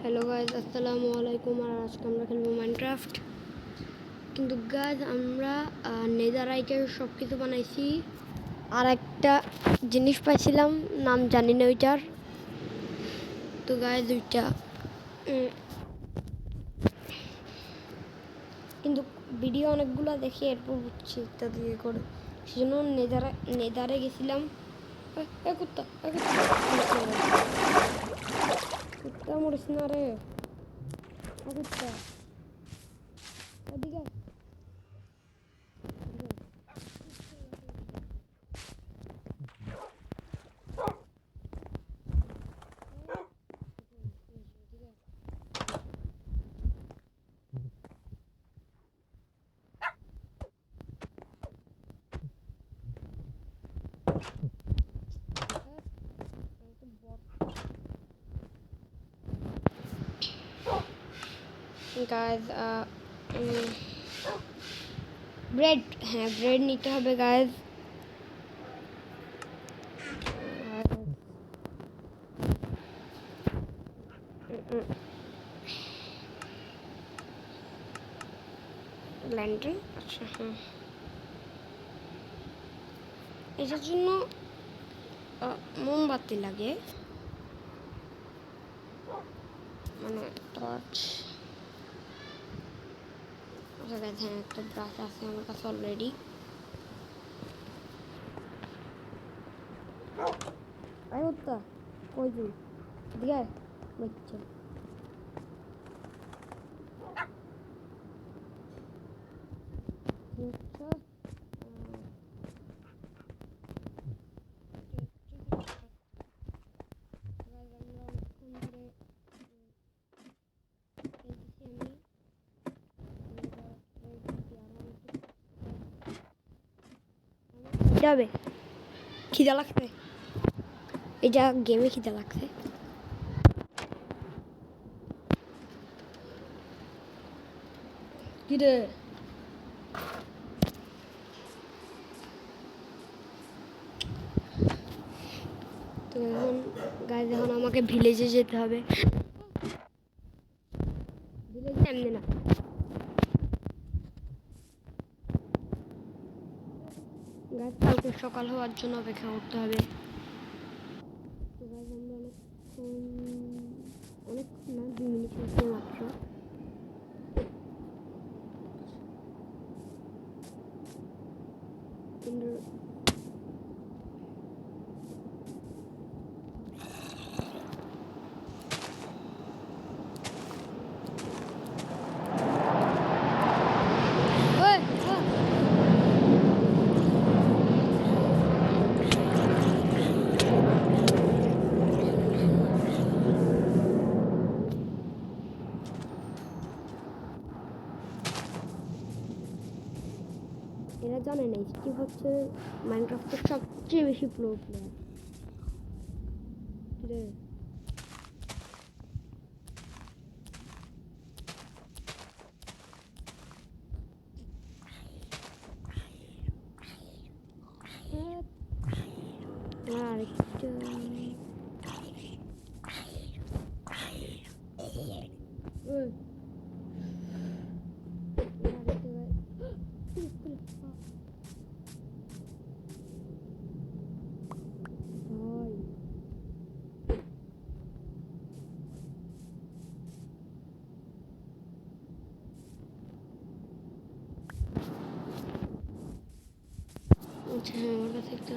Hello guys, আসসালামু আলাইকুম। আর আজকে আমরা খেলবো মাইনক্রাফট। কিন্তু গাইজ আমরা নেদারাইটের সব কিছু বানাইছি। আর একটা জিনিস পাইছিলাম, নাম জানি না ওইটার। তো গাইজ ওইটা কিন্তু ভিডিও অনেকগুলো দেখি, এরপর বুঝছি এটা দিয়ে করে। সেজন্য নেদারে গেছিলাম। কুত্তা কুত্তা মরিস না রে, কুত্তা এদিকে। গাইজ ব্রেড, হ্যাঁ ব্রেড নিতে হবে গাইজ। ল্যান্ড্রিন, আচ্ছা হ্যাঁ, এটার জন্য মোমবাতি লাগে, মানে টর্চ। আচ্ছা গাইজ, হ্যাঁ একটা ব্রাশ আছে আমার কাছে অলরেডি। আরে উত্তা কই তুই, দিয়ে বাচ্চা। যাবে খিদা লাগছে, এটা গেমে খিদা লাগছে। কি রে, তো এখন গাইজ এখন আমাকে ভিলেজে যেতে হবে। ভিলেজে এমনি না, গাইজ কালকে সকাল হওয়ার জন্য অপেক্ষা করতে হবে। তো গাইজ আমরা অনেক না 2 মিনিট হচ্ছে মাত্র। কিন্তু এরা জানে না স্টিভ হচ্ছে মাইনক্রাফটের সবচেয়ে বেশি প্রো প্লেয়ার। আরেকটা আচ্ছা হ্যাঁ, আমার কাছে একটা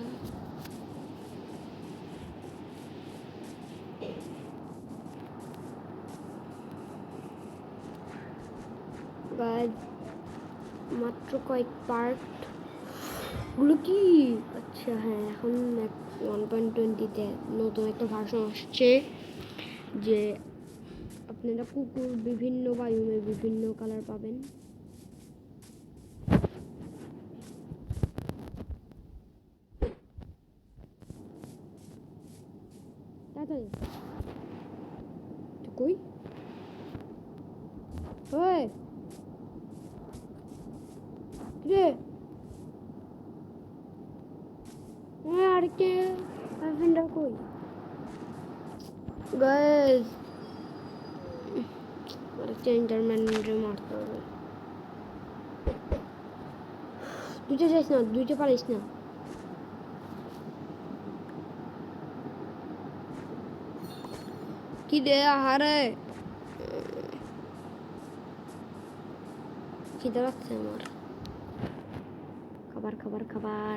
গাছ মাত্র কয়েক পার্ট গুলো কি। আচ্ছা হ্যাঁ, এখন 1.20-তে নতুন একটা ভার্সন আসছে, যে আপনারা কুকুর বিভিন্ন বায়ুমে বিভিন্ন কালার পাবেন। তাড়াতাড়ি কই ওই রে, আরেকটা হাজবেন্ডটা কই গাইস। আজকে এন্টারম্যানরে মারতে হবে। দুইটা যাইস না, দুইটা পারিস না। কি দে আহারে, খিদে লাগছে আমার। খাবার খাবার খাবার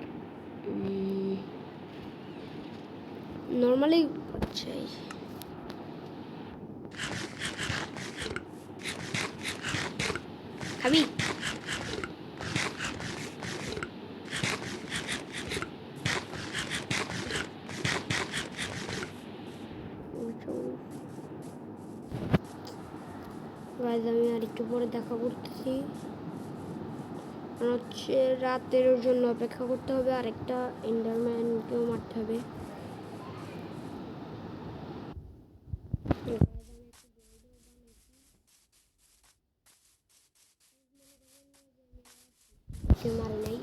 নর্মালি চাই। খাবি? গাইজ আমি আর একটু পরে দেখা করতেছি, হচ্ছে রাতের জন্য অপেক্ষা করতে হবে, আরেকটা এন্ডারম্যানকেও মারতে হবে। মারি নাই।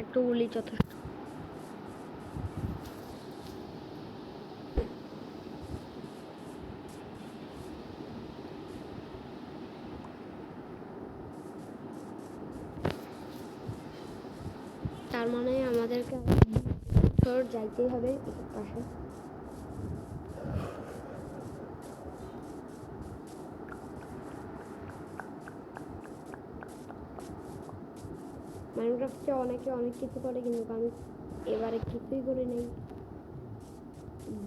একটু গুলি যথেষ্ট। তার মানে আমাদেরকে যাইতেই হবে পাশে। মাইনক্রাফটে অনেকে অনেক কিছু করে, কিন্তু আমি এবারে কিছুই করে নেই।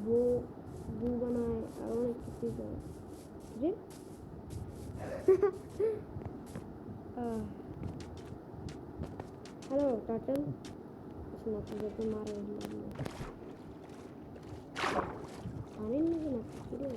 বউ বানায় আর অনেক কিছুই করে। হ্যালো টার্টল, না তোদেরকে মারা পানির নিবি না কি রে?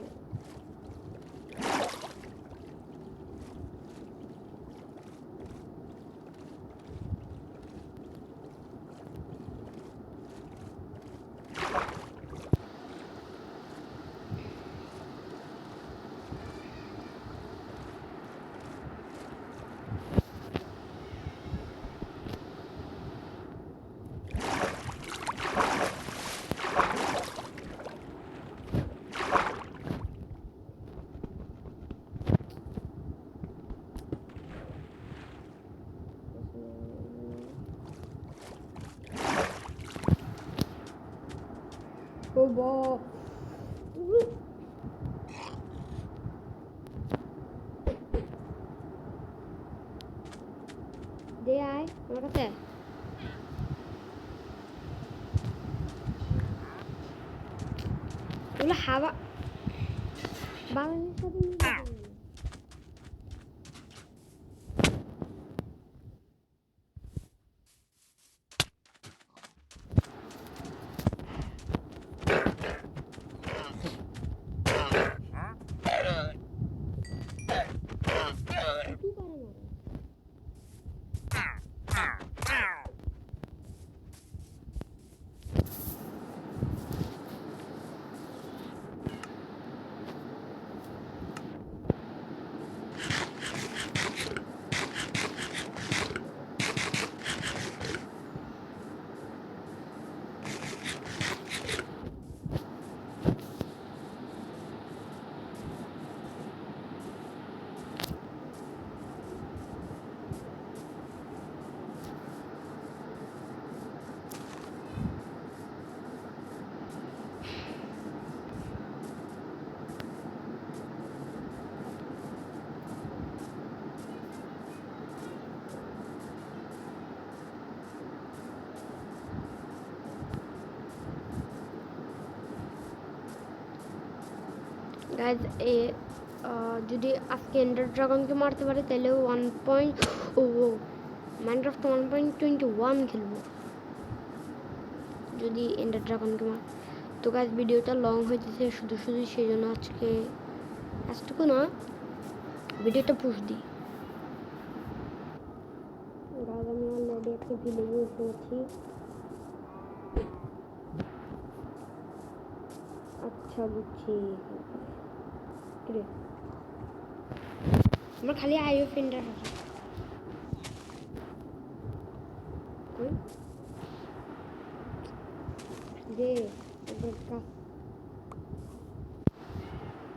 Oh, দে আয় আমার কাছে। ওগুলো হাওয়া বাঙালির সাথে গাইজ যদি আজকে এন্ডার ড্রাগনকে মারতে পারে তাহলে মাইনক্রাফট 1.21 খেলবো যদি এন্ডার ড্রাগনকে মার। তো গাইজ ভিডিওটা লং হইতেছে শুধু সেই জন্য আজটুকু না ভিডিওটা পুশ দিই। গাইজ আমি অলরেডি একটা ভিলেজে এসে গেছি। আচ্ছা বুঝছি। রে আমার খালি আইও ফিন্ডার আছে। কই রে একবার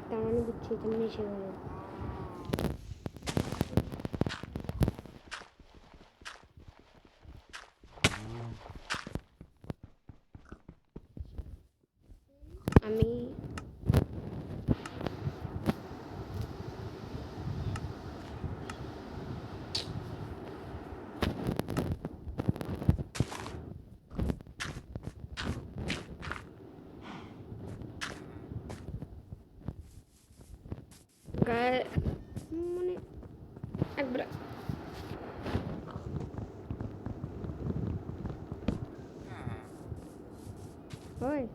তার মানে বুঝছি তুমি এসে গেলে। আমি গায়ে মানে একবার হয়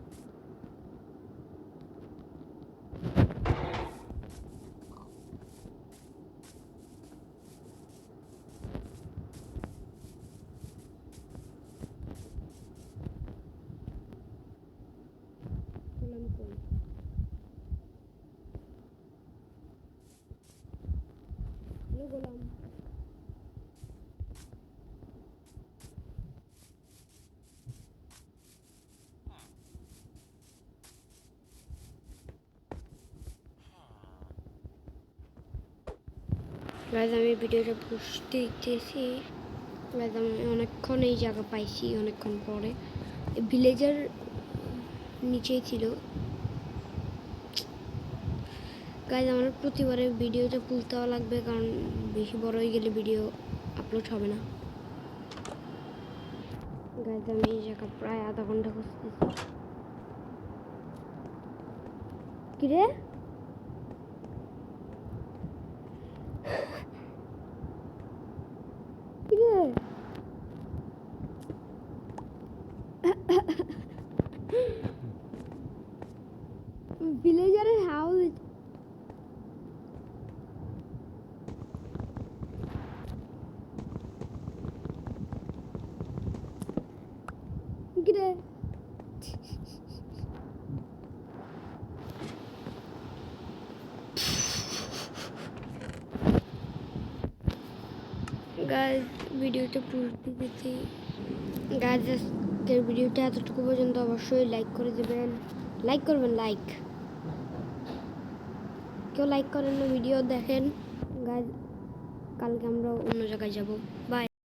গোলাম কই হ্যালো গোলাম গাইজ আমি ভিডিওটা বুঝতে দিতেছি। গাইজ আমি অনেকক্ষণ এই জায়গা পাইছি, অনেকক্ষণ পরে ভিলেজের নিচেই ছিল। গাইজ আমার প্রতিবারে ভিডিওটা তুলতেও লাগবে, কারণ বেশি বড় হয়ে গেলে ভিডিও আপলোড হবে না। গাইজ আমি এই জায়গা প্রায় আধা ঘন্টা খুঁজতেছি। কিরে কিরে ভিলেজারের হাউস কিরে গাইজ ভিডিওটা পুরোটি দিতে গাইজ আজকের ভিডিওটা এতটুকু পর্যন্ত। অবশ্যই লাইক করে দেবেন, লাইক করবেন, লাইক কেউ লাইক করেন না ভিডিও দেখেন। গাইজ কালকে আমরা অন্য জায়গায় যাব। বাই।